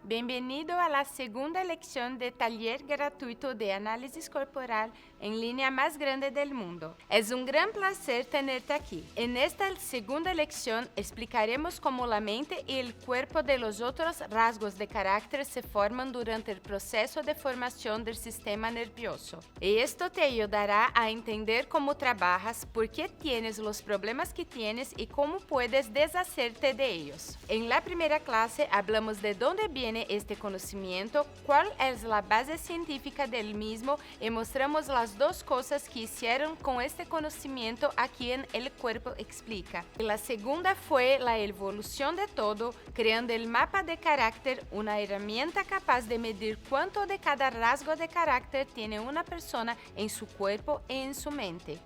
Bienvenido a la segunda lección del taller gratuito de análisis corporal en línea más grande del mundo. Es un gran placer tenerte aquí. En esta segunda lección explicaremos cómo la mente y el cuerpo de los otros rasgos de carácter se forman durante el proceso de formación del sistema nervioso. Y esto te ayudará a entender cómo trabajas, por qué tienes los problemas que tienes y cómo puedes deshacerte de ellos. En la primera clase hablamos de dónde viene este conocimiento, cuál es la base científica del mismo y mostramos las dos cosas que hicieron con este conocimiento aquí en El Cuerpo Explica. La segunda fue la evolución de todo, creando el mapa de carácter, una herramienta capaz de medir cuánto de cada rasgo de carácter tiene una persona en su cuerpo y en su mente.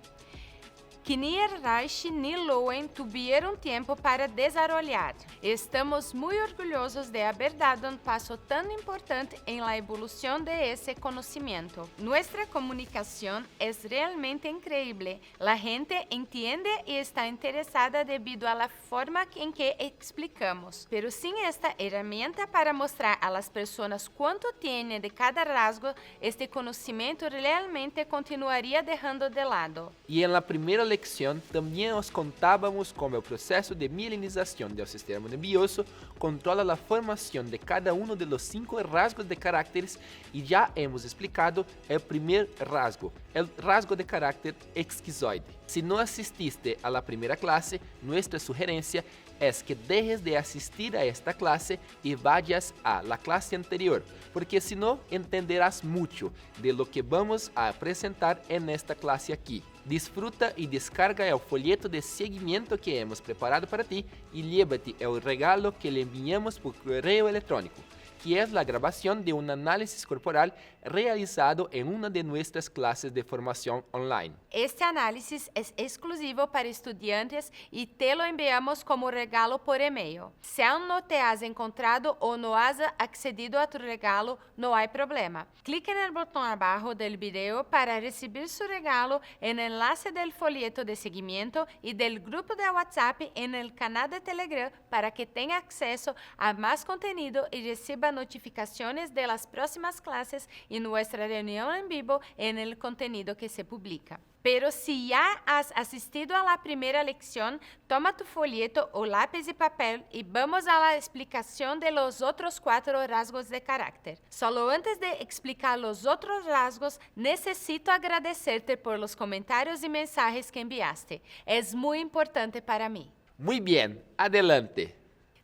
Que ni Reich ni Lowen tuvieron tiempo para desarrollar. Estamos muy orgullosos de haber dado un paso tan importante en la evolución de ese conocimiento. Nuestra comunicación es realmente increíble. La gente entiende y está interesada debido a la forma en que explicamos. Pero sin esta herramienta para mostrar a las personas cuánto tiene de cada rasgo, este conocimiento realmente continuaría dejando de lado. E em la primeira lección também os contávamos como o processo de mielinização do sistema nervioso controla a formação de cada um dos 5 rasgos de caracteres e já hemos explicado o primeiro rasgo, o rasgo de carácter esquizoide. Se não assististe a la primeira classe, nossa sugerência é que dejes de assistir a esta classe e vayas a la classe anterior, porque senão entenderás muito de lo que vamos a apresentar en esta classe aqui. Disfruta y descarga el folleto de seguimiento que hemos preparado para ti y llévate el regalo que le enviamos por correo electrónico, que es la grabación de un análisis corporal realizado en una de nuestras clases de formación online. Este análisis es exclusivo para estudiantes y te lo enviamos como regalo por email. Si aún no te has encontrado o no has accedido a tu regalo, no hay problema. Clique en el botón abajo del video para recibir su regalo en el enlace del folleto de seguimiento y del grupo de WhatsApp en el canal de Telegram para que tenga acceso a más contenido y reciba notificaciones de las próximas clases y nuestra reunión en vivo en el contenido que se publica. Pero si ya has asistido a la primera lección, toma tu folleto o lápiz y papel y vamos a la explicación de los otros 4 rasgos de carácter. Solo antes de explicar los otros rasgos, necesito agradecerte por los comentarios y mensajes que enviaste. Es muy importante para mí. Muy bien, adelante.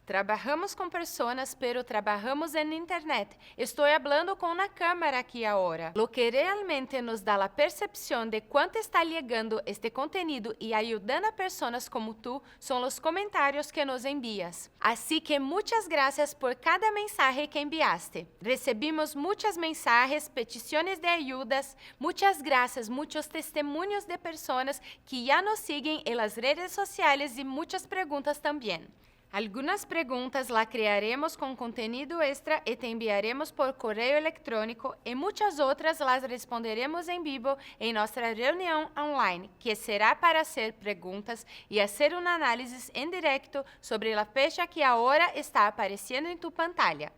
Trabajamos con personas, pero trabajamos en Internet. Estoy hablando con una cámara aquí ahora. Lo que realmente nos da la percepción de cuánto está llegando este contenido y ayudando a personas como tú son los comentarios que nos envías. Así que muchas gracias por cada mensaje que enviaste. Recibimos muchos mensajes, peticiones de ayudas, muchas gracias, muchos testimonios de personas que ya nos siguen en las redes sociales y muchas preguntas también. Algunas preguntas las crearemos con contenido extra y te enviaremos por correo electrónico y muchas otras las responderemos en vivo en nuestra reunión online, que será para hacer preguntas y hacer un análisis en directo sobre la fecha que ahora está apareciendo en tu pantalla.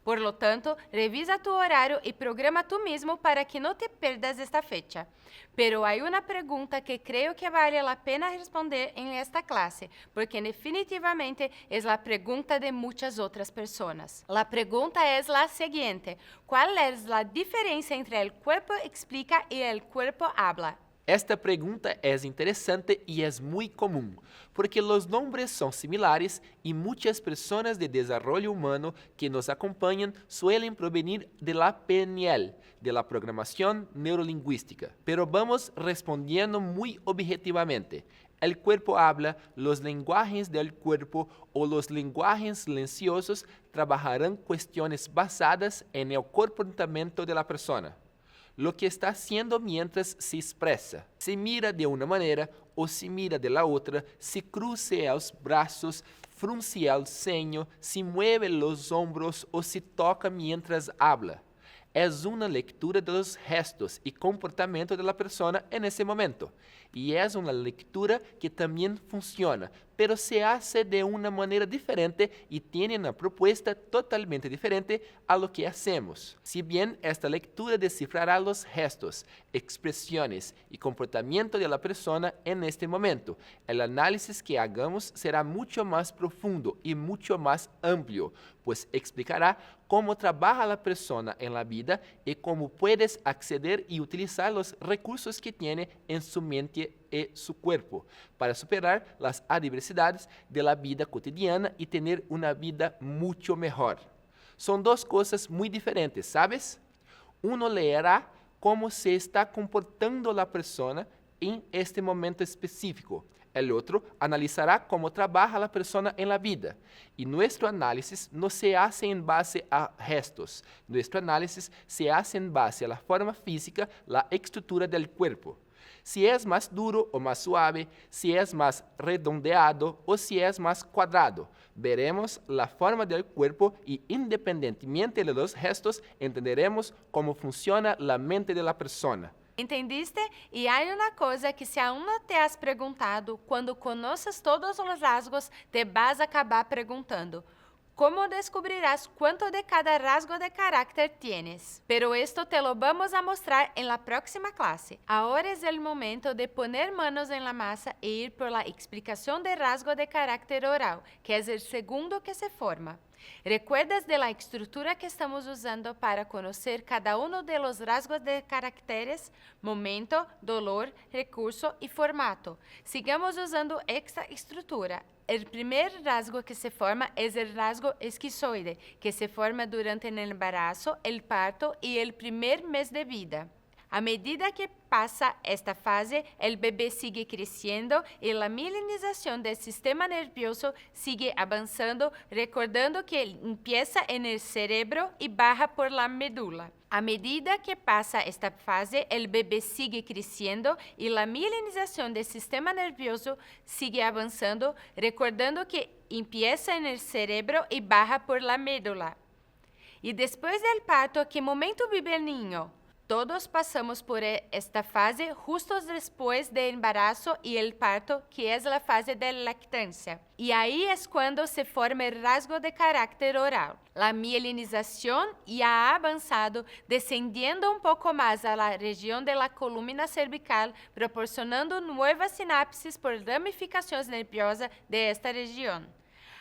Por lo tanto, revisa tu horario y programa tú mismo para que no te pierdas esta fecha. Pero hay una pregunta que creo que vale la pena responder en esta clase, porque definitivamente es la pregunta de muchas otras personas. La pregunta es la siguiente: ¿cuál es la diferencia entre el cuerpo explica y el cuerpo habla? Esta pergunta é interessante e é muito comum, porque os nomes são similares e muitas pessoas de desenvolvimento humano que nos acompanham suelen provenir de la PNL, de la programação neurolingüística. Pero vamos respondiendo muito objetivamente. El cuerpo habla, los lenguajes del cuerpo o los lenguajes silenciosos trabajarán cuestiones basadas en el comportamiento de la persona. Lo que está haciendo mientras se expresa. Se mira de una manera o se mira de la otra, se cruza los brazos, frunce el ceño, se mueve los hombros o se toca mientras habla. Es una lectura de los gestos y comportamiento de la persona en ese momento. Y es una lectura que también funciona, pero se hace de una manera diferente y tiene una propuesta totalmente diferente a lo que hacemos. Si bien esta lectura descifrará los gestos, expresiones y comportamiento de la persona en este momento, el análisis que hagamos será mucho más profundo y mucho más amplio, pues explicará cómo trabaja la persona en la vida y cómo puedes acceder y utilizar los recursos que tiene en su mente y su cuerpo para superar las adversidades de la vida cotidiana y tener una vida mucho mejor. Son dos cosas muy diferentes, ¿sabes? Uno leerá cómo se está comportando la persona en este momento específico. El otro analizará cómo trabaja la persona en la vida. Y nuestro análisis no se hace en base a gestos. Nuestro análisis se hace en base a la forma física, la estructura del cuerpo. Si es más duro o más suave, si es más redondeado o si es más cuadrado. Veremos la forma del cuerpo y independientemente de los gestos, entenderemos cómo funciona la mente de la persona. ¿Entendiste? Y hay una cosa que si aún no te has preguntado, cuando conoces todos los rasgos, te vas a acabar preguntando. ¿Cómo descubrirás cuánto de cada rasgo de carácter tienes? Pero esto te lo vamos a mostrar en la próxima clase. Ahora es el momento de poner manos en la masa e ir por la explicación del rasgo de carácter oral, que es el segundo que se forma. ¿Recuerdas de la estructura que estamos usando para conocer cada uno de los rasgos de caracteres? Momento, dolor, recurso y formato. Sigamos usando esta estructura. El primer rasgo que se forma es el rasgo esquizoide, que se forma durante el embarazo, el parto y el primer mes de vida. A medida que pasa esta fase, el bebé sigue creciendo y la mielinización del sistema nervioso sigue avanzando, recordando que empieza en el cerebro y baja por la médula. A medida que pasa esta fase, el bebé sigue creciendo y la mielinización del sistema nervioso sigue avanzando, recordando que empieza en el cerebro y baja por la médula. Y después del parto, ¿qué momento vive el niño? Todos pasamos por esta fase justo después del embarazo y el parto, que es la fase de lactancia. Y ahí es cuando se forma el rasgo de carácter oral. La mielinización ya ha avanzado, descendiendo un poco más a la región de la columna cervical, proporcionando nuevas sinapsis por ramificaciones nerviosas de esta región.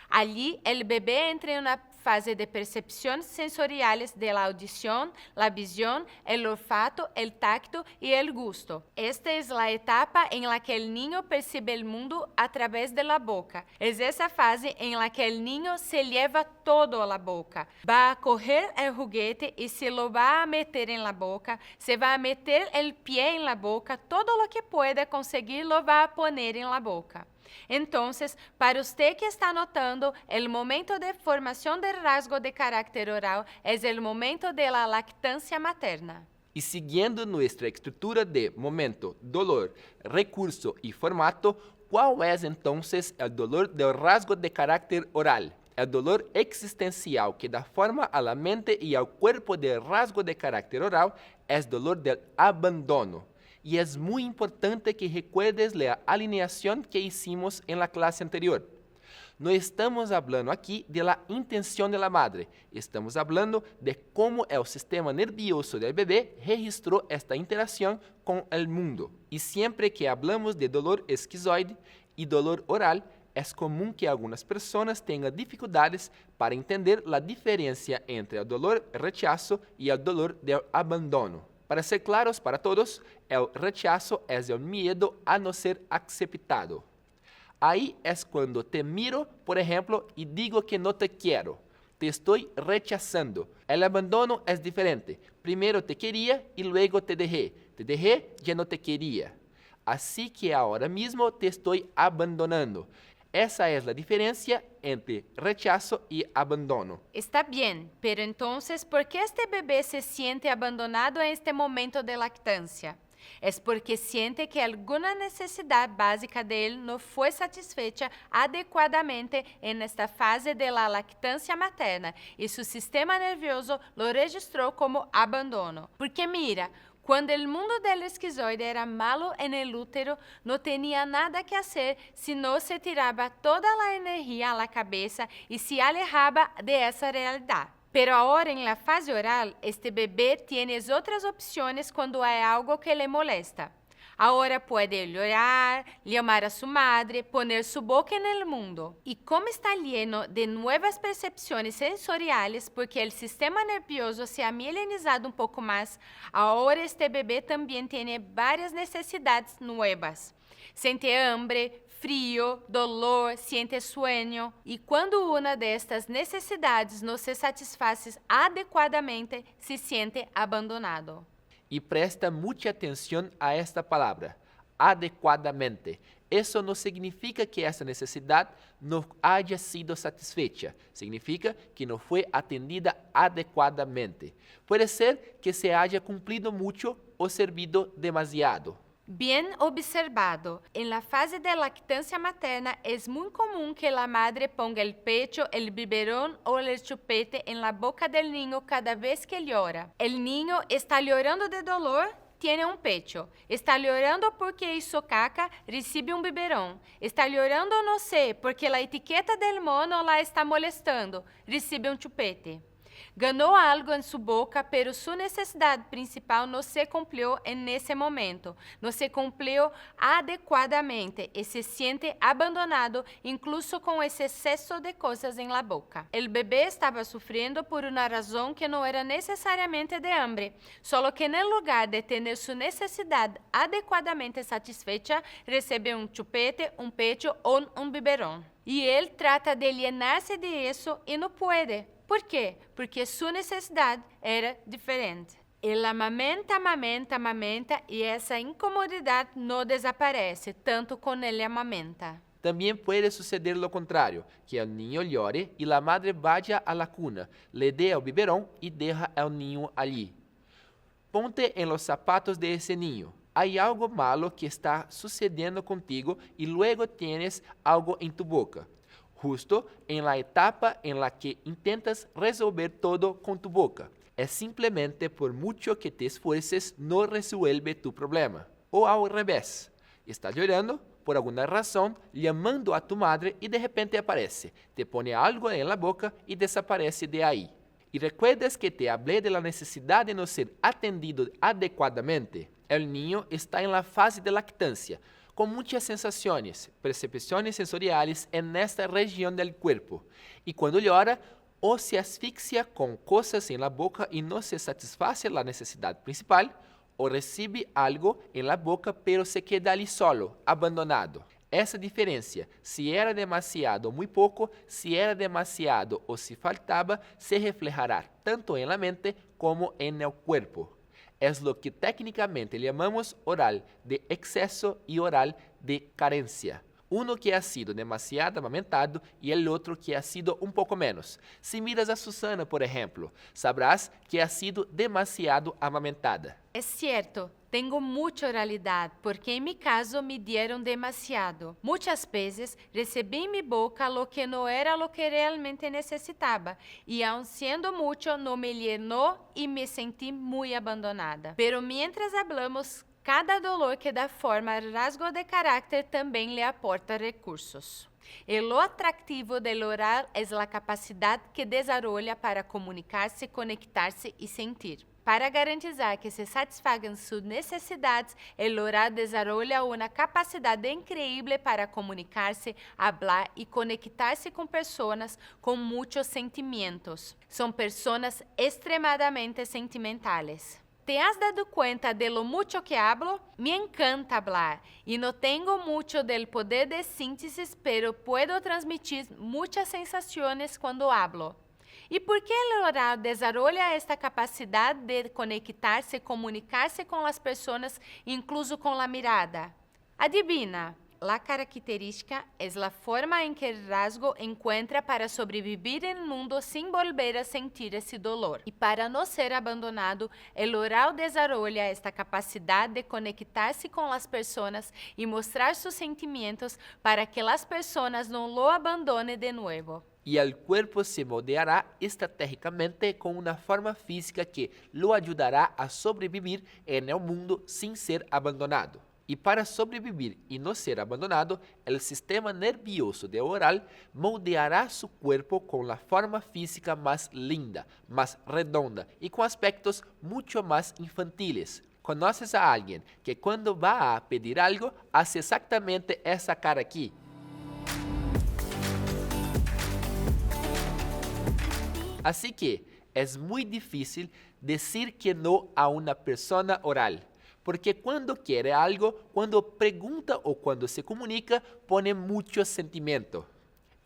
Allí, el bebé entra en una fase de percepciones sensoriales de la audición, la visión, el olfato, el tacto y el gusto. Esta es la etapa en la que el niño percibe el mundo a través de la boca. Es esa fase en la que el niño se lleva todo a la boca. Va a coger el juguete y se lo va a meter en la boca, se va a meter el pie en la boca, todo lo que pueda conseguir lo va a poner en la boca. Entonces, para usted que está notando, el momento de formación del rasgo de carácter oral es el momento de la lactancia materna. Y siguiendo nuestra estructura de momento, dolor, recurso y formato, ¿cuál es entonces el dolor del rasgo de carácter oral? El dolor existencial que da forma a la mente y al cuerpo del rasgo de carácter oral es dolor del abandono. Y es muy importante que recuerdes la alineación que hicimos en la clase anterior. No estamos hablando aquí de la intención de la madre, estamos hablando de cómo el sistema nervioso del bebé registró esta interacción con el mundo. Y siempre que hablamos de dolor esquizoide y dolor oral, es común que algunas personas tengan dificultades para entender la diferencia entre el dolor rechazo y el dolor del abandono. Para ser claros para todos, el rechazo es el miedo a no ser aceptado. Ahí es cuando te miro, por ejemplo, y digo que no te quiero. Te estoy rechazando. El abandono es diferente. Primero te quería y luego te dejé. Te dejé, ya no te quería. Así que ahora mismo te estoy abandonando. Esa es la diferencia entre rechazo y abandono. Está bien, pero entonces, ¿por qué este bebé se siente abandonado en este momento de lactancia? Es porque siente que alguna necesidad básica de él no fue satisfecha adecuadamente en esta fase de la lactancia materna y su sistema nervioso lo registró como abandono. Porque mira, Cuando el mundo del esquizoide era malo en el útero, no tenía nada que hacer si no se tiraba toda la energía a la cabeza y se alejaba de esa realidad. Pero ahora en la fase oral, este bebé tiene otras opciones cuando hay algo que le molesta. Ahora puede llorar, llamar a su madre, poner su boca en el mundo. Y como está lleno de nuevas percepciones sensoriales porque el sistema nervioso se ha milenizado un poco más, ahora este bebé también tiene varias necesidades nuevas. Siente hambre, frío, dolor, siente sueño. Y cuando una de estas necesidades no se satisface adecuadamente, se siente abandonado. Y presta mucha atención a esta palabra, adecuadamente. Eso no significa que esa necesidad no haya sido satisfecha, significa que no fue atendida adecuadamente. Puede ser que se haya cumplido mucho o servido demasiado. Bien observado. En la fase de lactancia materna es muy común que la madre ponga el pecho, el biberón o el chupete en la boca del niño cada vez que llora. El niño está llorando de dolor, tiene un pecho. Está llorando porque hizo caca, recibe un biberón. Está llorando, no sé, porque la etiqueta del mono la está molestando, recibe un chupete. Ganó algo en su boca, pero su necesidad principal no se cumplió en ese momento, no se cumplió adecuadamente y se siente abandonado incluso con ese exceso de cosas en la boca. El bebé estaba sufriendo por una razón que no era necesariamente de hambre, solo que en lugar de tener su necesidad adecuadamente satisfecha, recibe un chupete, un pecho o un biberón. Y él trata de llenarse de eso y no puede. ¿Por qué? Porque su necesidad era diferente. Él amamenta y esa incomodidad no desaparece, tanto con él amamenta. También puede suceder lo contrario, que el niño llore y la madre vaya a la cuna, le dé el biberón y deja al niño allí. Ponte en los zapatos de ese niño. Hay algo malo que está sucediendo contigo y luego tienes algo en tu boca. Justo en la etapa en la que intentas resolver todo con tu boca. Es simplemente por mucho que te esfuerces, no resuelve tu problema. O al revés, estás llorando por alguna razón, llamando a tu madre y de repente aparece, te pone algo en la boca y desaparece de ahí. Y recuerdas que te hablé de la necesidad de no ser atendido adecuadamente. El niño está en la fase de lactancia, con muchas sensaciones, percepciones sensoriales en esta región del cuerpo. Y cuando llora, o se asfixia con cosas en la boca y no se satisface la necesidad principal, o recibe algo en la boca pero se queda allí solo, abandonado. Essa diferença, se era demasiado ou muito pouco, se era demasiado ou se faltava, se reflejará tanto en la mente como en el cuerpo. Es lo que técnicamente llamamos oral de exceso y oral de carencia. Uno que ha sido demasiado amamentado y el otro que ha sido un poco menos. Si miras a Susana, por ejemplo, sabrás que ha sido demasiado amamentada. Es cierto, tengo mucha oralidad porque en mi caso me dieron demasiado. Muchas veces recibí en mi boca lo que no era lo que realmente necesitaba y aun siendo mucho no me llenó y me sentí muy abandonada. Pero mientras hablamos, cada dolor que da forma al rasgo de carácter también le aporta recursos. Y lo atractivo del oral es la capacidad que desarrolla para comunicarse, conectarse y sentir. Para garantizar que se satisfagan sus necesidades, el oral desarrolla una capacidad increíble para comunicarse, hablar y conectarse con personas con muchos sentimientos. Son personas extremadamente sentimentales. ¿Te has dado cuenta de lo mucho que hablo? Me encanta hablar y no tengo mucho del poder de síntesis, pero puedo transmitir muchas sensaciones cuando hablo. ¿Y por qué el oral desarrolla esta capacidad de conectarse, comunicarse con las personas, incluso con la mirada? Adivina. La característica es la forma en que el rasgo encuentra para sobrevivir en el mundo sin volver a sentir ese dolor. Y para no ser abandonado, el oral desarrolla esta capacidad de conectarse con las personas y mostrar sus sentimientos para que las personas no lo abandonen de nuevo. y el cuerpo se moldeará estratégicamente con una forma física que lo ayudará a sobrevivir en el mundo sin ser abandonado. Y para sobrevivir y no ser abandonado, el sistema nervioso de oral moldeará su cuerpo con la forma física más linda, más redonda y con aspectos mucho más infantiles. ¿Conoces a alguien que cuando va a pedir algo hace exactamente esa cara aquí? Así que es muy difícil decir que no a una persona oral, porque cuando quiere algo, cuando pregunta o cuando se comunica, pone mucho sentimiento.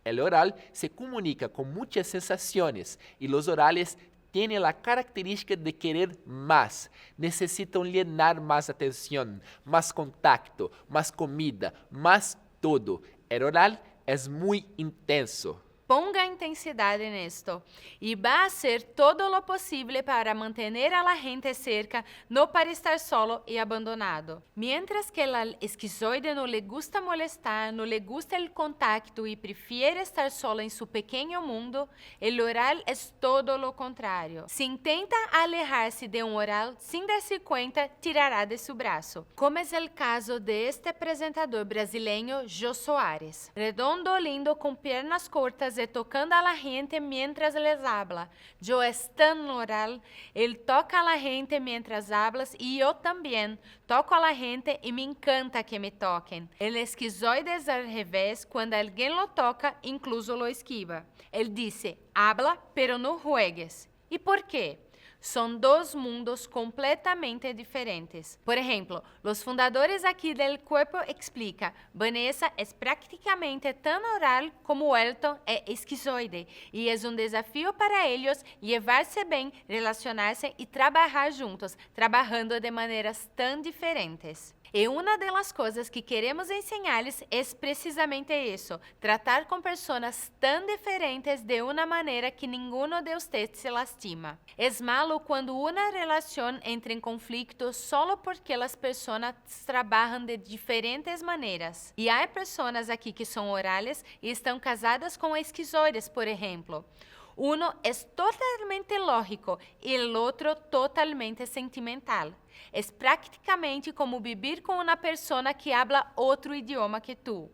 El oral se comunica con muchas sensaciones y los orales tienen la característica de querer más, necesitan llenar más atención, más contacto, más comida, más todo. El oral es muy intenso. Ponga intensidad en esto y va a hacer todo lo posible para mantener a la gente cerca, no para estar solo y abandonado. Mientras que al esquizoide no le gusta molestar, no le gusta el contacto y prefiere estar sola en su pequeño mundo, el oral es todo lo contrario. Si intenta alejarse de un oral sin darse cuenta, tirará de su brazo, como es el caso de este presentador brasileño Jô Soares. Redondo, lindo, con piernas cortas y tocando a la gente mientras les habla. Yo es tan oral, él toca a la gente mientras hablas y yo también toco a la gente y me encanta que me toquen. El esquizoide es al revés, cuando alguien lo toca, incluso lo esquiva. Él dice, habla, pero no juegues. ¿Y por qué? Son dos mundos completamente diferentes. Por ejemplo, los fundadores aquí del cuerpo explican, Vanessa es prácticamente tan oral como Elton es esquizoide y es un desafío para ellos llevarse bien, relacionarse y trabajar juntos, trabajando de maneras tan diferentes. E uma das coisas que queremos ensinar-lhes é precisamente isso, tratar com pessoas tão diferentes de uma maneira que ninguno de ustedes se lastima. É malo quando uma relação entra em conflito solo porque as pessoas trabalham de diferentes maneiras. E há pessoas aqui que são orales e estão casadas com esquizoides, por exemplo. Uno é totalmente lógico e o outro totalmente sentimental. É praticamente como vivir com uma pessoa que habla outro idioma que tu.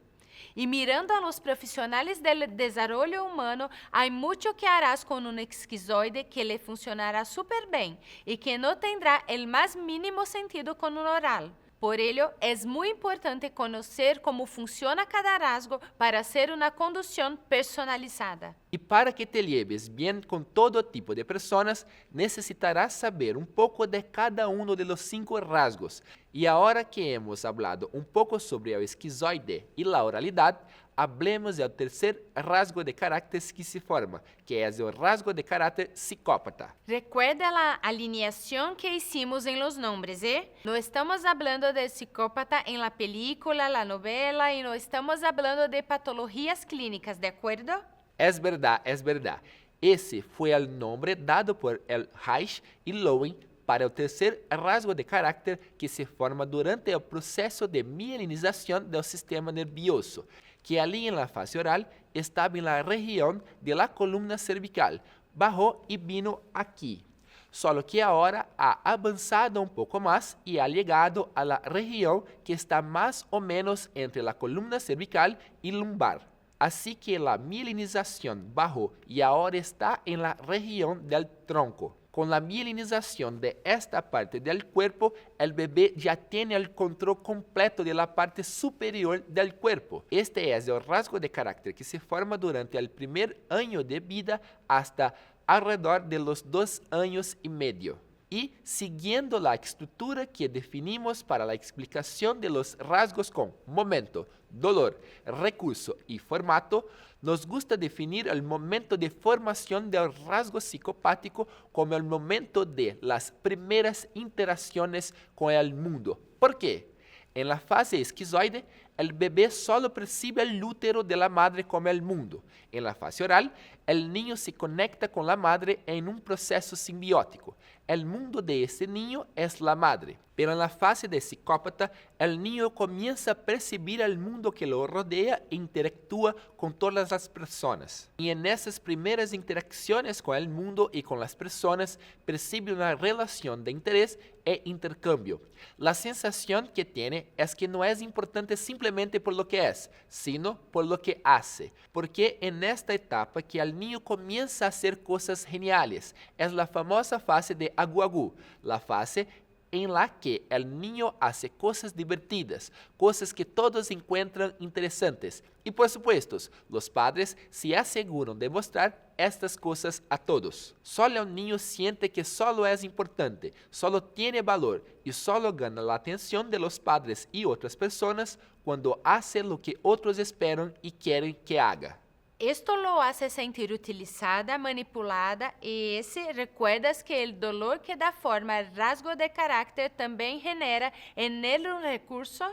E mirando a los profissionais do desenvolvimento humano, há muito que harás com um esquizoide que lhe funcionará super bem e que não terá o mais mínimo sentido com um oral. Por ello, é muito importante conhecer como funciona cada rasgo para hacer uma condução personalizada. Y para que te lleves bien con todo tipo de personas, necesitarás saber un poco de cada uno de los 5 rasgos. Y ahora que hemos hablado un poco sobre el esquizoide y la oralidad, hablemos del tercer rasgo de carácter que se forma, que es el rasgo de carácter psicópata. Recuerda a alineação que hicimos em los nombres, Não estamos hablando de psicópata en la película, la novela, y no estamos hablando de patologías clínicas, ¿de acuerdo? Es verdad, es verdad. Ese fue el nombre dado por el Reich y Lowen para el tercer rasgo de carácter que se forma durante el proceso de mielinización del sistema nervioso, que allí en la fase oral estaba en la región de la columna cervical, bajó y vino aquí. Solo que ahora ha avanzado un poco más y ha llegado a la región que está más o menos entre la columna cervical y lumbar. Así que la mielinización bajó y ahora está en la región del tronco. Con la mielinización de esta parte del cuerpo, el bebé ya tiene el control completo de la parte superior del cuerpo. Este es el rasgo de carácter que se forma durante el primer año de vida hasta alrededor de los 2 años y medio. Y siguiendo la estructura que definimos para la explicación de los rasgos con momento, dolor, recurso y formato, nos gusta definir el momento de formación del rasgo psicopático como el momento de las primeras interacciones con el mundo. ¿Por qué? En la fase esquizoide, el bebé solo percibe el útero de la madre como el mundo. En la fase oral, el niño se conecta con la madre en un proceso simbiótico. El mundo de ese niño es la madre. Pero en la fase de psicópata, el niño comienza a percibir el mundo que lo rodea e interactúa con todas las personas. Y en esas primeras interacciones con el mundo y con las personas, percibe una relación de interés e intercambio. La sensación que tiene es que no es importante simplemente por lo que es, sino por lo que hace. Porque en esta etapa que el niño comienza a hacer cosas geniales, es la famosa fase de agu-agu, la fase en la que el niño hace cosas divertidas, cosas que todos encuentran interesantes. Y por supuesto, los padres se aseguran de mostrar estas cosas a todos. Solo el niño siente que solo es importante, solo tiene valor y solo gana la atención de los padres y otras personas cuando hace lo que otros esperan y quieren que haga. Esto lo hace sentir utilizada, manipulada y recuerdas que el dolor que da forma al rasgo de carácter también genera en él un recurso.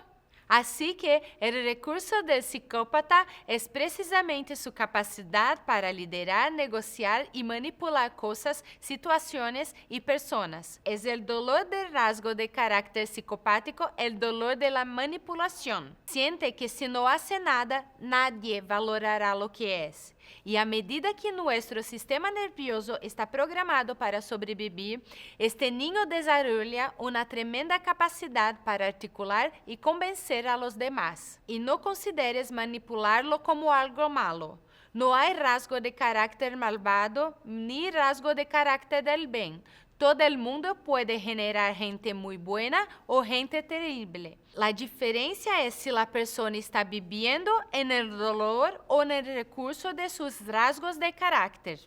Así que el recurso del psicópata es precisamente su capacidad para liderar, negociar y manipular cosas, situaciones y personas. Es el dolor del rasgo de carácter psicopático, el dolor de la manipulación. Siente que si no hace nada, nadie valorará lo que es. Y a medida que nuestro sistema nervioso está programado para sobrevivir, este niño desarrolla una tremenda capacidad para articular y convencer a los demás. Y no consideres manipularlo como algo malo. No hay rasgo de carácter malvado ni rasgo de carácter del bien. Todo el mundo puede generar gente muy buena o gente terrible. La diferencia es si la persona está viviendo en el dolor o en el recurso de sus rasgos de carácter.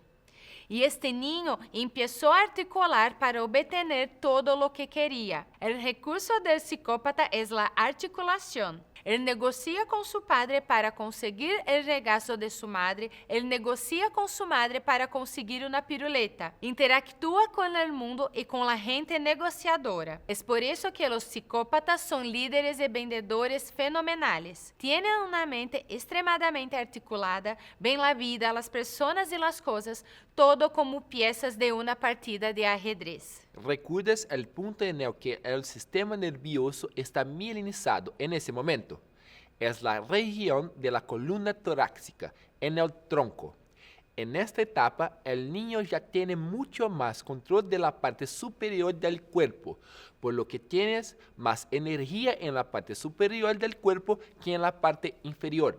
Y este niño empezó a articular para obtener todo lo que quería. El recurso del psicópata es la articulación. Él negocia con su padre para conseguir el regazo de su madre. Él negocia con su madre para conseguir una piruleta. Interactúa con el mundo y con la gente negociadora. Es por eso que los psicópatas son líderes y vendedores fenomenales. Tienen una mente extremadamente articulada, ven la vida, las personas y las cosas, todo como piezas de una partida de ajedrez. ¿Recuerdas el punto en el que el sistema nervioso está mielinizado en ese momento? Es la región de la columna torácica, en el tronco. En esta etapa, el niño ya tiene mucho más control de la parte superior del cuerpo, por lo que tienes más energía en la parte superior del cuerpo que en la parte inferior.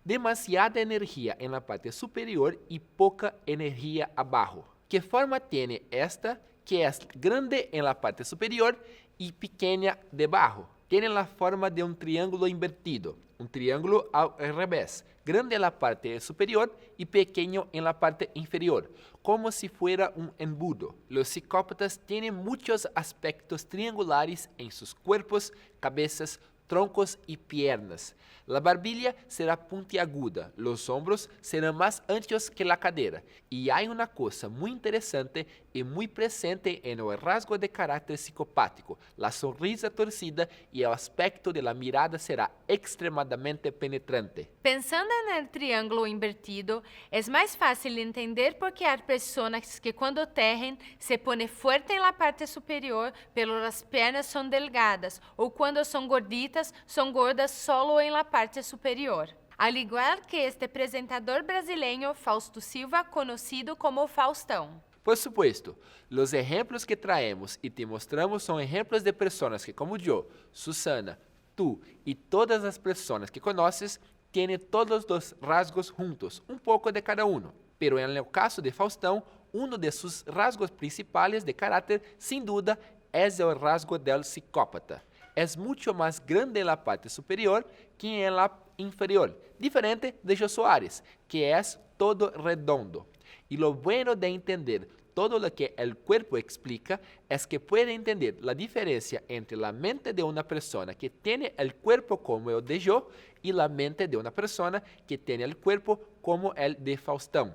Demasiada energía en la parte superior y poca energía abajo. ¿Qué forma tiene esta? Que es grande en la parte superior y pequeña debajo. Tiene la forma de un triángulo invertido, un triángulo al revés, grande en la parte superior y pequeño en la parte inferior, como si fuera un embudo. Los psicópatas tienen muchos aspectos triangulares en sus cuerpos, cabezas, troncos y piernas. La barbilla será puntiaguda, los hombros serán más anchos que la cadera. Y hay una cosa muy interesante y muy presente en el rasgo de carácter psicopático. La sonrisa torcida y el aspecto de la mirada será extremadamente penetrante. Pensando en el triángulo invertido, es más fácil entender por qué hay personas que cuando tejen se pone fuerte en la parte superior, pero las piernas son delgadas, o cuando son gorditas, son gordas solo en la parte superior. Al igual que este presentador brasileño Fausto Silva, conocido como Faustão. Por supuesto, los ejemplos que traemos y te mostramos son ejemplos de personas que como yo, Susana, tú y todas las personas que conoces tienen todos los rasgos juntos, un poco de cada uno. Pero en el caso de Faustão, uno de sus rasgos principales de carácter, sin duda, es el rasgo del psicópata. Es mucho más grande en la parte superior que en la inferior, diferente de Jô Soares, que es todo redondo. Y lo bueno de entender todo lo que el cuerpo explica es que puede entender la diferencia entre la mente de una persona que tiene el cuerpo como el de Jô y la mente de una persona que tiene el cuerpo como el de Faustão.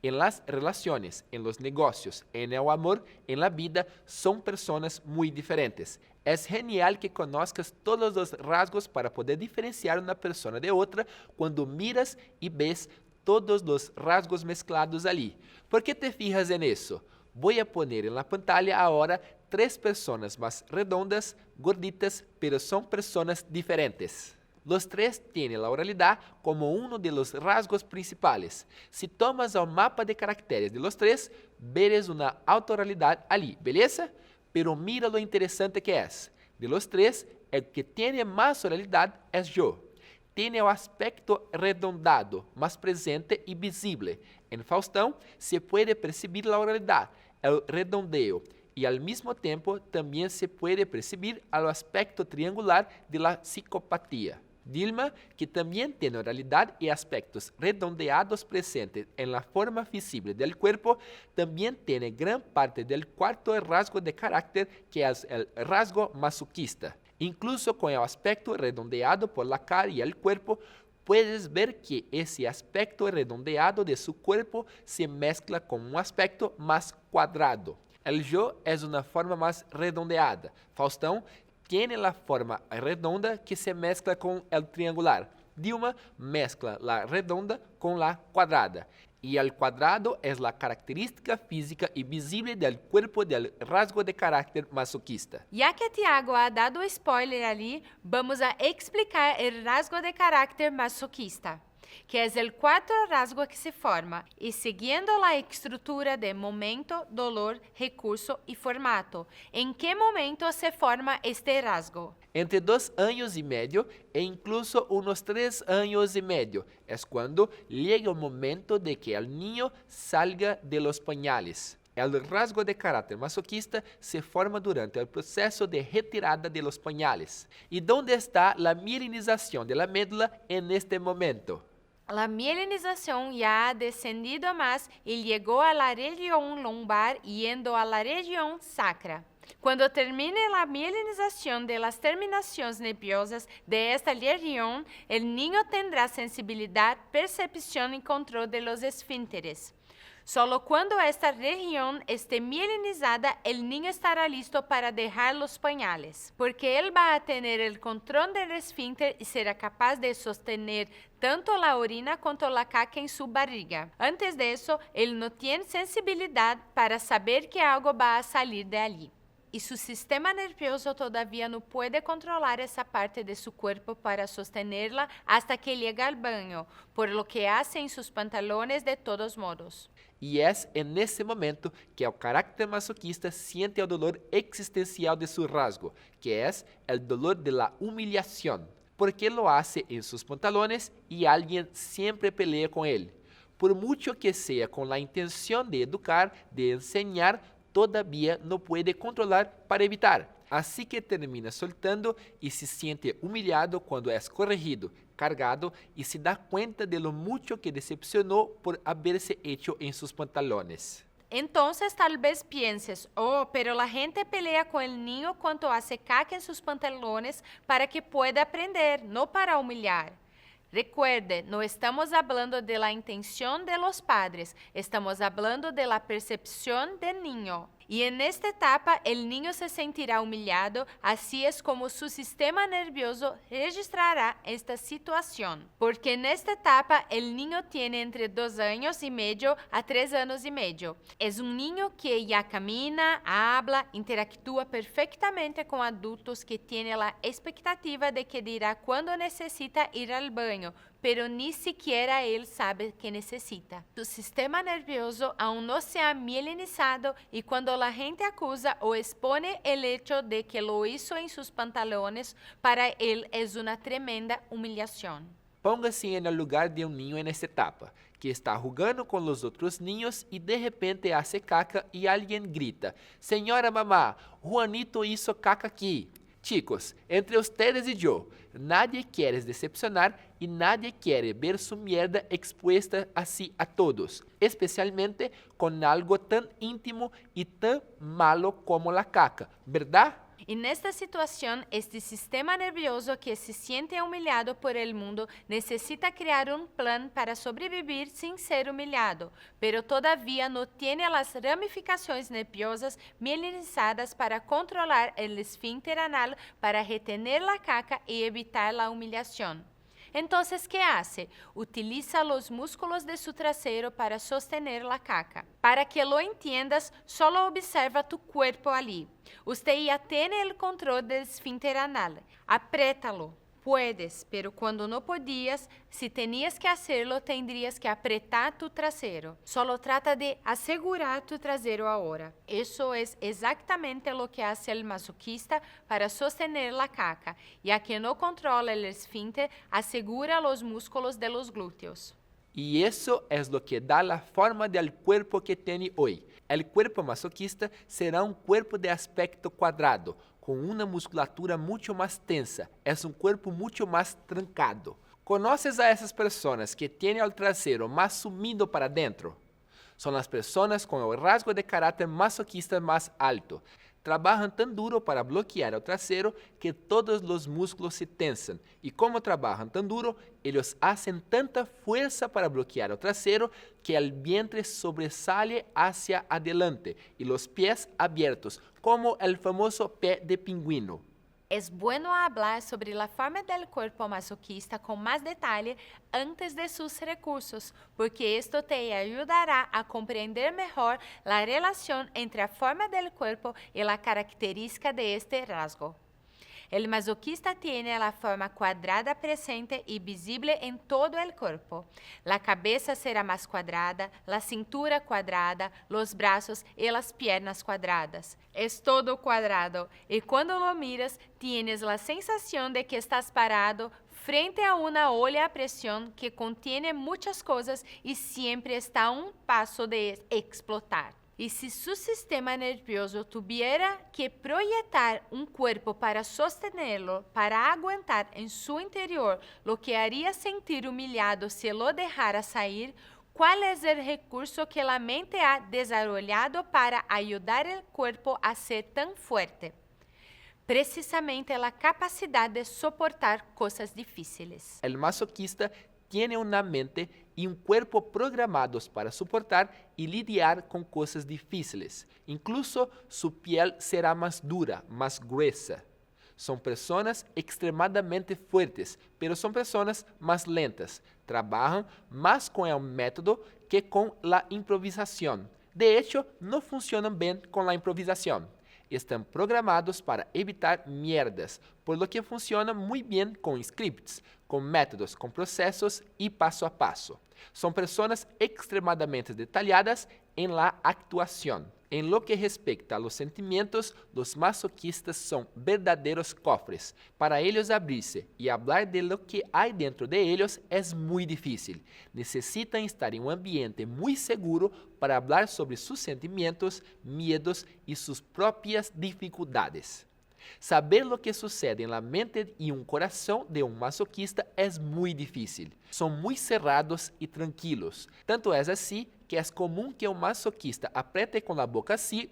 En las relaciones, en los negocios, en el amor, en la vida, son personas muy diferentes. Es genial que conozcas todos los rasgos para poder diferenciar una persona de otra cuando miras y ves todos los rasgos mezclados allí. ¿Por qué te fijas en eso? Voy a poner en la pantalla ahora 3 personas más redondas, gorditas, pero son personas diferentes. Los 3 tienen la oralidad como uno de los rasgos principales. Si tomas el mapa de caracteres de los 3, verás una autoralidad allí, ¿beleza? Pero mira lo interesante que es. De los 3, el que tiene más oralidad es yo. Tiene el aspecto redondado, más presente y visible. En Faustão se puede percibir la oralidad, el redondeo, y al mismo tiempo también se puede percibir el aspecto triangular de la psicopatía. Dilma, que también tiene oralidad y aspectos redondeados presentes en la forma visible del cuerpo, también tiene gran parte del cuarto rasgo de carácter, que es el rasgo masoquista. Incluso con el aspecto redondeado por la cara y el cuerpo, puedes ver que ese aspecto redondeado de su cuerpo se mezcla con un aspecto más cuadrado. El yo es una forma más redondeada. Faustão tiene la forma redonda que se mezcla con el triangular. Dilma mezcla la redonda con la cuadrada. Y el cuadrado es la característica física y visible del cuerpo del rasgo de carácter masoquista. Ya que Tiago ha dado spoiler ali, vamos a explicar el rasgo de carácter masoquista, que es el cuarto rasgo que se forma, y siguiendo la estructura de momento, dolor, recurso y formato. ¿En qué momento se forma este rasgo? Entre 2 años y medio e incluso unos 3 años y medio es cuando llega el momento de que el niño salga de los pañales. El rasgo de carácter masoquista se forma durante el proceso de retirada de los pañales. ¿Y dónde está la mielinización de la médula en este momento? La mielinización ya ha descendido más y llegó a la región lumbar yendo a la región sacra. Cuando termine la mielinización de las terminaciones nerviosas de esta región, el niño tendrá sensibilidad, percepción y control de los esfínteres. Solo cuando esta región esté mielinizada, el niño estará listo para dejar los pañales, porque él va a tener el control del esfínter y será capaz de sostener tanto la orina como la caca en su barriga. Antes de eso, él no tiene sensibilidad para saber que algo va a salir de allí. Y su sistema nervioso todavía no puede controlar esa parte de su cuerpo para sostenerla hasta que llega al baño, por lo que hace en sus pantalones de todos modos. Y es en ese momento que el carácter masoquista siente el dolor existencial de su rasgo, que es el dolor de la humillación, porque lo hace en sus pantalones y alguien siempre pelea con él. Por mucho que sea con la intención de educar, de enseñar, todavía no puede controlar para evitar. Así que termina soltando y se siente humillado cuando es corregido, cargado y se da cuenta de lo mucho que decepcionó por haberse hecho en sus pantalones. Entonces tal vez pienses, oh, pero la gente pelea con el niño cuando hace caca en sus pantalones para que pueda aprender, no para humillar. Recuerde, no estamos hablando de la intención de los padres, estamos hablando de la percepción del niño. Y en esta etapa, el niño se sentirá humillado, así es como su sistema nervioso registrará esta situación. Porque en esta etapa, el niño tiene entre 2 años y medio a 3 años y medio. Es un niño que ya camina, habla, interactúa perfectamente con adultos, que tiene la expectativa de que dirá cuando necesita ir al baño, pero ni siquiera él sabe que necesita. Su sistema nervioso aún no se ha mielinizado y cuando la gente acusa o expone el hecho de que lo hizo en sus pantalones, para él es una tremenda humillación. Póngase en el lugar de un niño en esta etapa, que está jugando con los otros niños y de repente hace caca y alguien grita: «Señora mamá, Juanito hizo caca aquí». Chicos, entre ustedes y yo, nadie quiere decepcionar y nadie quiere ver su mierda expuesta así a todos, especialmente con algo tan íntimo y tan malo como la caca, ¿verdad? Y en esta situación, este sistema nervioso que se siente humillado por el mundo necesita crear un plan para sobrevivir sin ser humillado, pero todavía no tiene las ramificaciones nerviosas mielinizadas para controlar el esfínter anal para retener la caca y evitar la humillación. Entonces, ¿qué hace? Utiliza los músculos de su trasero para sostener la caca. Para que lo entiendas, solo observa tu cuerpo allí. Usted ya tiene el control del esfínter anal. Apriétalo. Puedes, pero cuando no podías, si tenías que hacerlo, tendrías que apretar tu trasero. Solo trata de asegurar tu trasero ahora. Eso es exactamente lo que hace el masoquista para sostener la caca, ya que no controla el esfínter, asegura los músculos de los glúteos. Y eso es lo que da la forma del cuerpo que tiene hoy. El cuerpo masoquista será un cuerpo de aspecto cuadrado, con una musculatura mucho más tensa. Es un cuerpo mucho más trancado. ¿Conoces a esas personas que tienen el trasero más sumido para adentro? Son las personas con el rasgo de carácter masoquista más alto. Trabajan tan duro para bloquear el trasero que todos los músculos se tensan. Y como trabajan tan duro, ellos hacen tanta fuerza para bloquear el trasero que el vientre sobresale hacia adelante y los pies abiertos, como el famoso pie de pingüino. Es bueno hablar sobre la forma del cuerpo masoquista con más detalle antes de sus recursos, porque esto te ayudará a comprender mejor la relación entre la forma del cuerpo y la característica de este rasgo. El masoquista tiene la forma cuadrada presente y visible en todo el cuerpo. La cabeza será más cuadrada, la cintura cuadrada, los brazos y las piernas cuadradas. Es todo cuadrado y cuando lo miras tienes la sensación de que estás parado frente a una olla a presión que contiene muchas cosas y siempre está a un paso de explotar. Y si su sistema nervioso tuviera que proyectar un cuerpo para sostenerlo, para aguantar en su interior lo que haría sentir humillado si lo dejara salir, ¿cuál es el recurso que la mente ha desarrollado para ayudar al cuerpo a ser tan fuerte? Precisamente la capacidad de soportar cosas difíciles. El masoquista tiene una mente y un cuerpo programados para soportar y lidiar con cosas difíciles. Incluso su piel será más dura, más gruesa. Son personas extremadamente fuertes, pero son personas más lentas. Trabajan más con el método que con la improvisación. De hecho, no funcionan bien con la improvisación. Están programados para evitar mierdas, por lo que funcionan muy bien con scripts, con métodos, con procesos y paso a paso. Son personas extremadamente detalladas en la actuación. En lo que respecta a los sentimientos, los masoquistas son verdaderos cofres. Para ellos abrirse y hablar de lo que hay dentro de ellos es muy difícil. Necesitan estar en un ambiente muy seguro para hablar sobre sus sentimientos, miedos y sus propias dificultades. Saber lo que sucede en la mente y un corazón de un masoquista es muy difícil. Son muy cerrados y tranquilos. Tanto es así que es común que un masoquista apriete con la boca así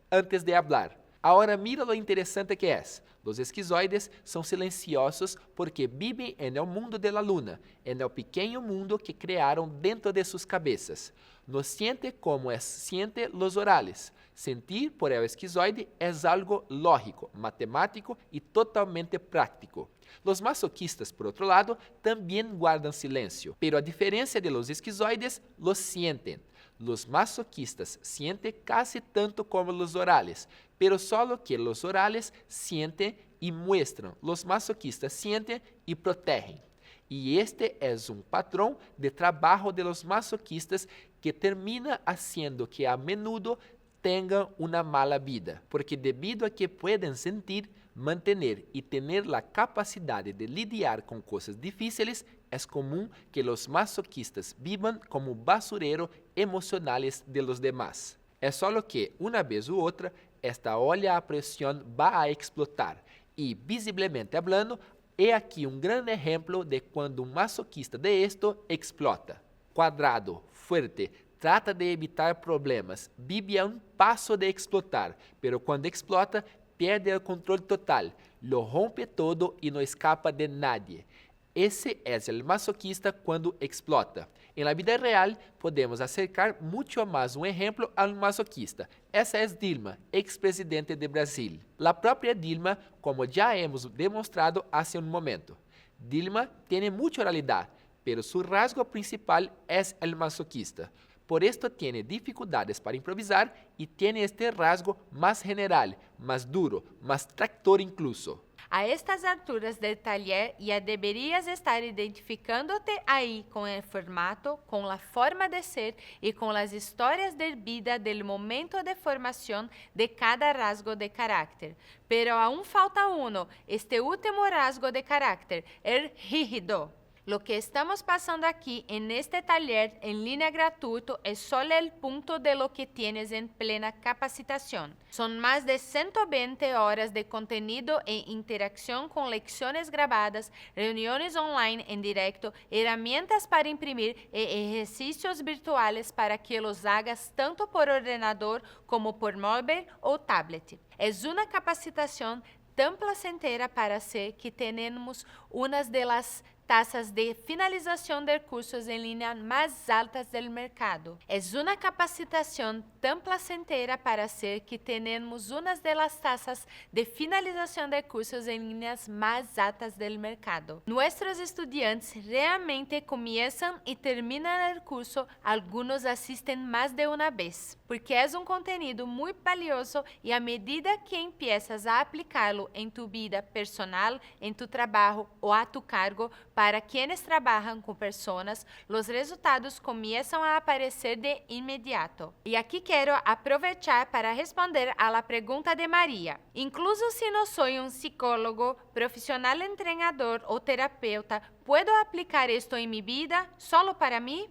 antes de hablar. Ahora mira lo interesante que es. Los esquizoides son silenciosos porque viven en el mundo de la luna, en el pequeño mundo que crearon dentro de sus cabezas. No siente como sienten los orales. Sentir por el esquizoide es algo lógico, matemático y totalmente práctico. Los masoquistas, por otro lado, también guardan silencio, pero a diferencia de los esquizoides, los sienten. Los masoquistas sienten casi tanto como los orales, pero solo que los orales sienten y muestran. Los masoquistas sienten y protegen. Y este es un patrón de trabajo de los masoquistas que termina haciendo que a menudo tengan una mala vida, porque debido a que pueden sentir, mantener y tener la capacidad de lidiar con cosas difíciles, es común que los masoquistas vivan como basureros emocionales de los demás. Es solo que, una vez u otra, esta olla a presión va a explotar y, visiblemente hablando, he aquí un gran ejemplo de cuando un masoquista de esto explota. Cuadrado, fuerte, trata de evitar problemas, vive a un paso de explotar, pero cuando explota, pierde el control total, lo rompe todo y no escapa de nadie. Ese es el masoquista cuando explota. En la vida real, podemos acercar mucho más un ejemplo al masoquista. Esa es Dilma, expresidente de Brasil. La propia Dilma, como ya hemos demostrado hace un momento. Dilma tiene mucha oralidad, pero su rasgo principal es el masoquista. Por esto tiene dificultades para improvisar y tiene este rasgo más general, más duro, más tractor incluso. A estas alturas del taller ya deberías estar identificándote ahí con el formato, con la forma de ser y con las historias de vida del momento de formación de cada rasgo de carácter. Pero aún falta uno, este último rasgo de carácter, el rígido. Lo que estamos pasando aquí en este taller en línea gratuito es solo el punto de lo que tienes en plena capacitación. Son más de 120 horas de contenido e interacción con lecciones grabadas, reuniones online en directo, herramientas para imprimir e ejercicios virtuales para que los hagas tanto por ordenador como por móvil o tablet. Es una capacitación tan placentera para hacer que tenemos una de las tasas de finalización de cursos en línea más altas del mercado. Es una capacitación tan placentera para hacer que tenemos una de las tasas de finalización de cursos en línea más altas del mercado. Nuestros estudiantes realmente comienzan y terminan el curso, algunos asisten más de una vez, porque es un contenido muy valioso y a medida que empiezas a aplicarlo en tu vida personal, en tu trabajo o a tu cargo, para quienes trabajan con personas, los resultados comienzan a aparecer de inmediato. Y aquí quiero aprovechar para responder a la pregunta de María. Incluso si no soy un psicólogo, profesional entrenador o terapeuta, ¿puedo aplicar esto en mi vida solo para mí?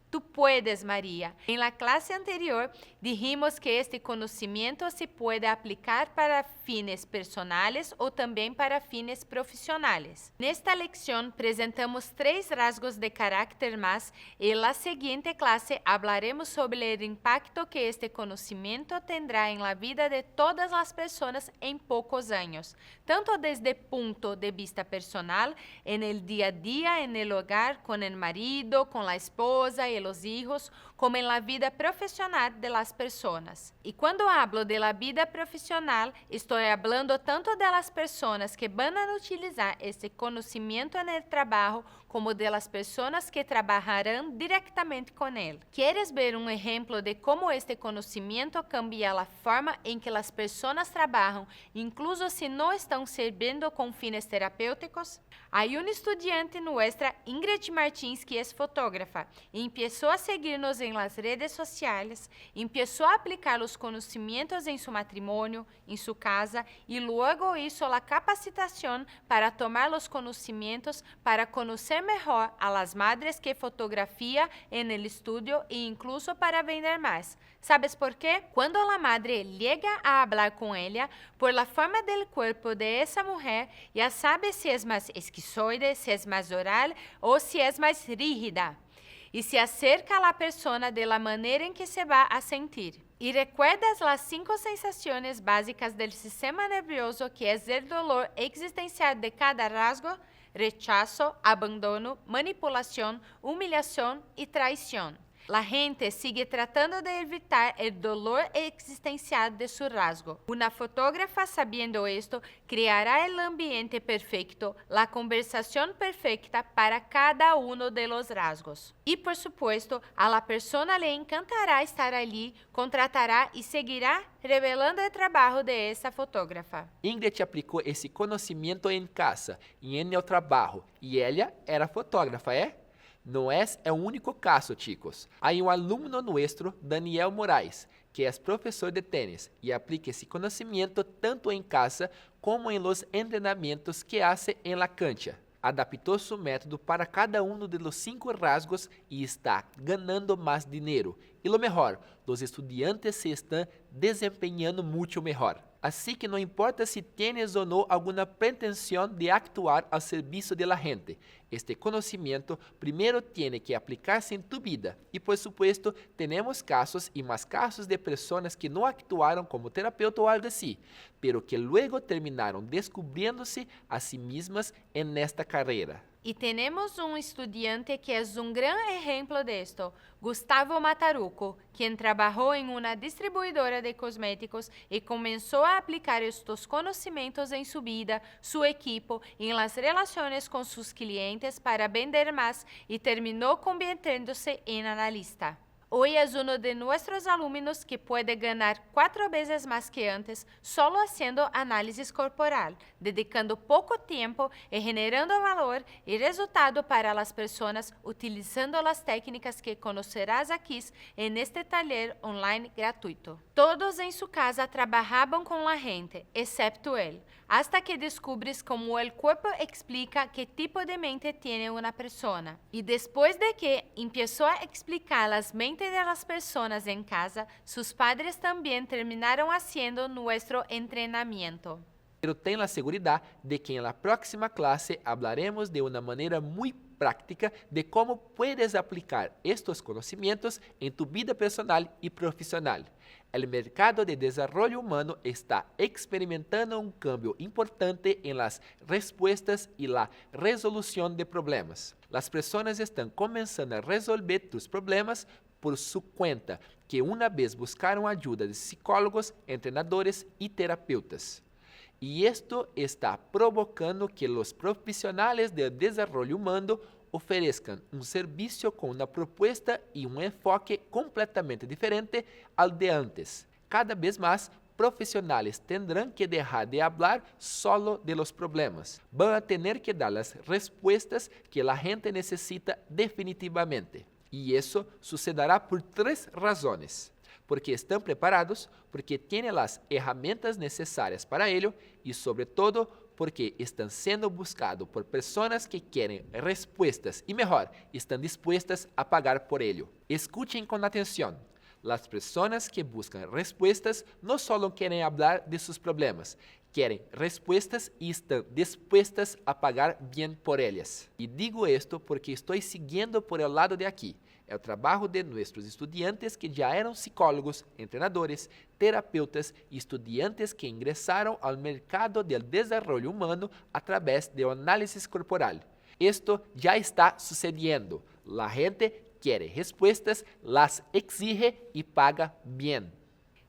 Tú puedes, María. En la clase anterior dijimos que este conocimiento se puede aplicar para fines personales o también para fines profesionales. En esta lección presentamos 3 rasgos de carácter más y en la siguiente clase hablaremos sobre el impacto que este conocimiento tendrá en la vida de todas las personas en pocos años, tanto desde el punto de vista personal, en el día a día, en el hogar, con el marido, con la esposa y los hijos, como en la vida profesional de las personas. Y cuando hablo de la vida profesional, estoy hablando tanto de las personas que van a utilizar este conocimiento en el trabajo como de las personas que trabajarán directamente con él. ¿Quieres ver un ejemplo de cómo este conocimiento cambia la forma en que las personas trabajan, incluso si no están sirviendo con fines terapéuticos? Hay una estudiante nuestra, Ingrid Martins, que es fotógrafa, y empezó a seguirnos en las redes sociales, empezó a aplicar los conocimientos en su matrimonio, en su casa, y luego hizo la capacitación para tomar los conocimientos para conocer mejor a las madres que fotografía en el estudio e incluso para vender más. ¿Sabes por qué? Cuando la madre llega a hablar con ella, por la forma del cuerpo de esa mujer, ya sabe si es más esquizoide, si es más oral o si es más rígida. Y se acerca a la persona de la manera en que se va a sentir. ¿Y recuerdas las 5 sensaciones básicas del sistema nervioso que es el dolor existencial de cada rasgo? Rechazo, abandono, manipulación, humillación y traición. La gente sigue tratando de evitar el dolor existencial de su rasgo. Una fotógrafa, sabiendo esto, creará el ambiente perfecto, la conversación perfecta para cada uno de los rasgos. Y por supuesto, a la persona le encantará estar allí, contratará y seguirá revelando el trabajo de esa fotógrafa. Ingrid aplicou esse conhecimento em casa e em el trabalho, e ela era fotógrafa, Não é o único caso, chicos. Há um aluno nuestro, Daniel Moraes, que é professor de tênis e aplica esse conhecimento tanto em casa como em los entrenamientos que hace em la cancha. Adaptou seu método para cada um de los 5 rasgos e está ganhando mais dinheiro. E lo mejor, los estudiantes se están desempeñando mucho mejor. Así que no importa si tienes o no alguna pretensión de actuar al servicio de la gente. Este conocimiento primero tiene que aplicarse en tu vida. Y por supuesto, tenemos casos y más casos de personas que no actuaron como terapeuta o algo así, pero que luego terminaron descubriéndose a sí mismas en esta carrera. Y tenemos un estudiante que es un gran ejemplo de esto, Gustavo Mataruco, quien trabajó en una distribuidora de cosméticos y comenzó a aplicar estos conocimientos en su vida, su equipo y en las relaciones con sus clientes para vender más y terminó convirtiéndose en analista. Hoy es uno de nuestros alumnos que puede ganar 4 veces más que antes solo haciendo análisis corporal, dedicando poco tiempo y generando valor y resultado para las personas utilizando las técnicas que conocerás aquí en este taller online gratuito. Todos en su casa trabajaban con la gente, excepto él, hasta que descubres cómo el cuerpo explica qué tipo de mente tiene una persona. Y después de que empezó a explicar las mentes de las personas en casa, sus padres también terminaron haciendo nuestro entrenamiento. Pero ten la seguridad de que en la próxima clase hablaremos de una manera muy práctica de cómo puedes aplicar estos conocimientos en tu vida personal y profesional. El mercado de desarrollo humano está experimentando un cambio importante en las respuestas y la resolución de problemas. Las personas están comenzando a resolver tus problemas por su cuenta, que una vez buscaron ayuda de psicólogos, entrenadores y terapeutas. Y esto está provocando que los profesionales del desarrollo humano ofrezcan un servicio con una propuesta y un enfoque completamente diferente al de antes. Cada vez más, profesionales tendrán que dejar de hablar solo de los problemas. Van a tener que dar las respuestas que la gente necesita definitivamente. Y eso sucederá por 3 razones. Porque están preparados, porque tienen las herramientas necesarias para ello y sobre todo porque están siendo buscados por personas que quieren respuestas y mejor, están dispuestas a pagar por ello. Escuchen con atención. Las personas que buscan respuestas no solo quieren hablar de sus problemas, quieren respuestas y están dispuestas a pagar bien por ellas. Y digo esto porque estoy siguiendo por el lado de aquí. El trabajo de nuestros estudiantes que ya eran psicólogos, entrenadores, terapeutas y estudiantes que ingresaron al mercado del desarrollo humano a través de análisis corporal. Esto ya está sucediendo. La gente quiere respuestas, las exige y paga bien.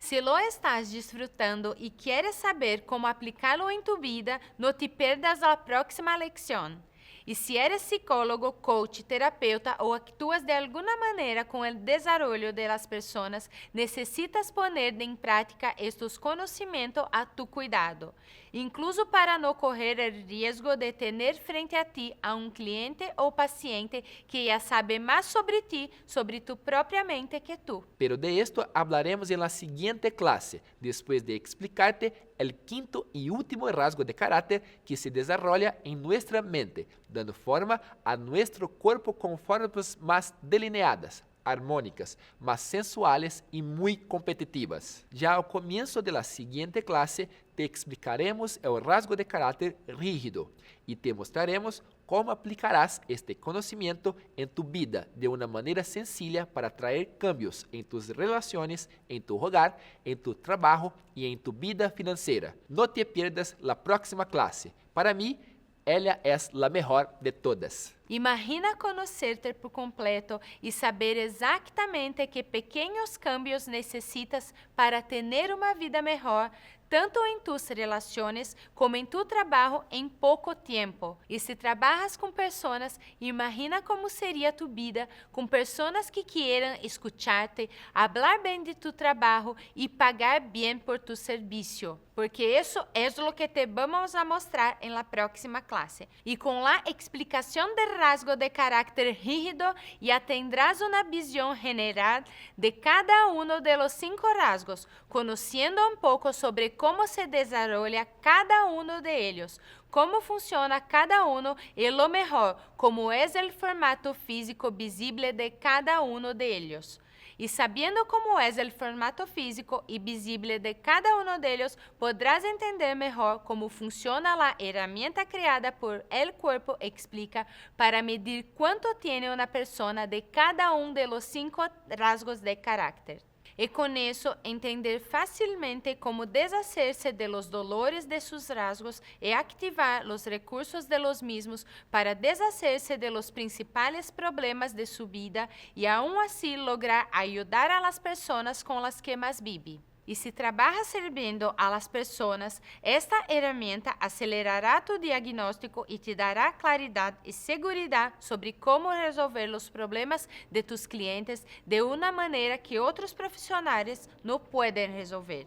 Si lo estás disfrutando y quieres saber cómo aplicarlo en tu vida, no te pierdas la próxima lección. Y si eres psicólogo, coach, terapeuta o actúas de alguna manera con el desarrollo de las personas, necesitas poner en práctica estos conocimientos a tu cuidado, incluso para no correr el riesgo de tener frente a ti a un cliente o paciente que ya sabe más sobre ti, sobre tu propia mente que tú. Pero de esto hablaremos en la siguiente clase, después de explicarte el quinto y último rasgo de carácter que se desarrolla en nuestra mente, dando forma a nuestro cuerpo con formas más delineadas, armónicas, más sensuales y muy competitivas. Ya al comienzo de la siguiente clase te explicaremos el rasgo de carácter rígido y te mostraremos cómo aplicarás este conocimiento en tu vida de una manera sencilla para traer cambios en tus relaciones, en tu hogar, en tu trabajo y en tu vida financiera. No te pierdas la próxima clase. Para mí, ella es la mejor de todas. Imagina conocerte por completo y saber exactamente qué pequeños cambios necesitas para tener una vida mejor, tanto en tus relaciones como en tu trabajo en poco tiempo. Y si trabajas con personas, imagina cómo sería tu vida con personas que quieran escucharte, hablar bien de tu trabajo y pagar bien por tu servicio. Porque eso es lo que te vamos a mostrar en la próxima clase. Y con la explicación del rasgo de carácter rígido, ya tendrás una visión general de cada uno de los 5 rasgos, conociendo un poco sobre cómo se desarrolla cada uno de ellos, cómo funciona cada uno y lo mejor, cómo es el formato físico visible de cada uno de ellos. Y sabiendo cómo es el formato físico y visible de cada uno de ellos, podrás entender mejor cómo funciona la herramienta creada por el cuerpo explica para medir cuánto tiene una persona de cada uno de los 5 rasgos de carácter. Y con eso entender fácilmente cómo deshacerse de los dolores de sus rasgos y activar los recursos de los mismos para deshacerse de los principales problemas de su vida y aún así lograr ayudar a las personas con las que más vive. Y si trabajas sirviendo a las personas, esta herramienta acelerará tu diagnóstico y te dará claridad y seguridad sobre cómo resolver los problemas de tus clientes de una manera que otros profesionales no pueden resolver.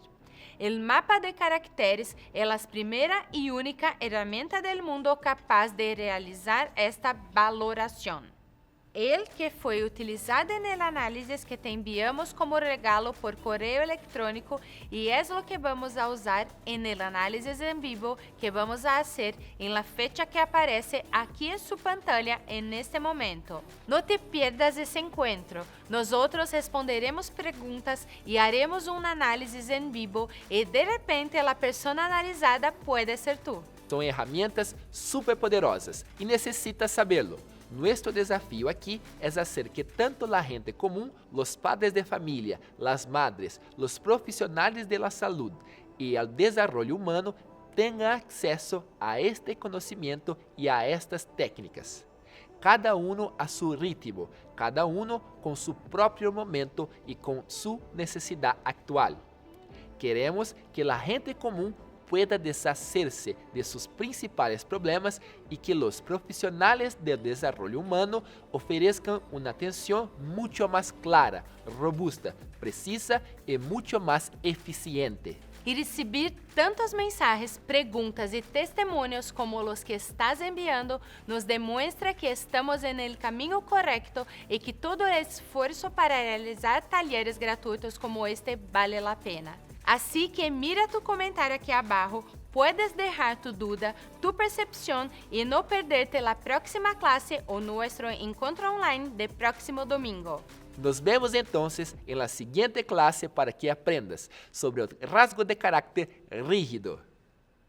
El mapa de caracteres es la primera y única herramienta del mundo capaz de realizar esta valoración. El que fue utilizado en el análisis que te enviamos como regalo por correo electrónico y es lo que vamos a usar en el análisis en vivo que vamos a hacer en la fecha que aparece aquí en su pantalla en este momento. No te pierdas ese encuentro. Nosotros responderemos preguntas y haremos un análisis en vivo y de repente la persona analizada puede ser tú. Son herramientas súper poderosas y necesitas saberlo. Nuestro desafío aquí es hacer que tanto la gente común, los padres de familia, las madres, los profesionales de la salud y el desarrollo humano tengan acceso a este conocimiento y a estas técnicas. Cada uno a su ritmo, cada uno con su propio momento y con su necesidad actual. Queremos que la gente común pueda deshacerse de sus principales problemas y que los profesionales del desarrollo humano ofrezcan una atención mucho más clara, robusta, precisa y mucho más eficiente. Y recibir tantos mensajes, preguntas y testimonios como los que estás enviando nos demuestra que estamos en el camino correcto y que todo el esfuerzo para realizar talleres gratuitos como este vale la pena. Así que mira tu comentario aquí abajo, puedes dejar tu duda, tu percepción y no perderte la próxima clase o nuestro encuentro online de próximo domingo. Nos vemos entonces en la siguiente clase para que aprendas sobre el rasgo de carácter rígido.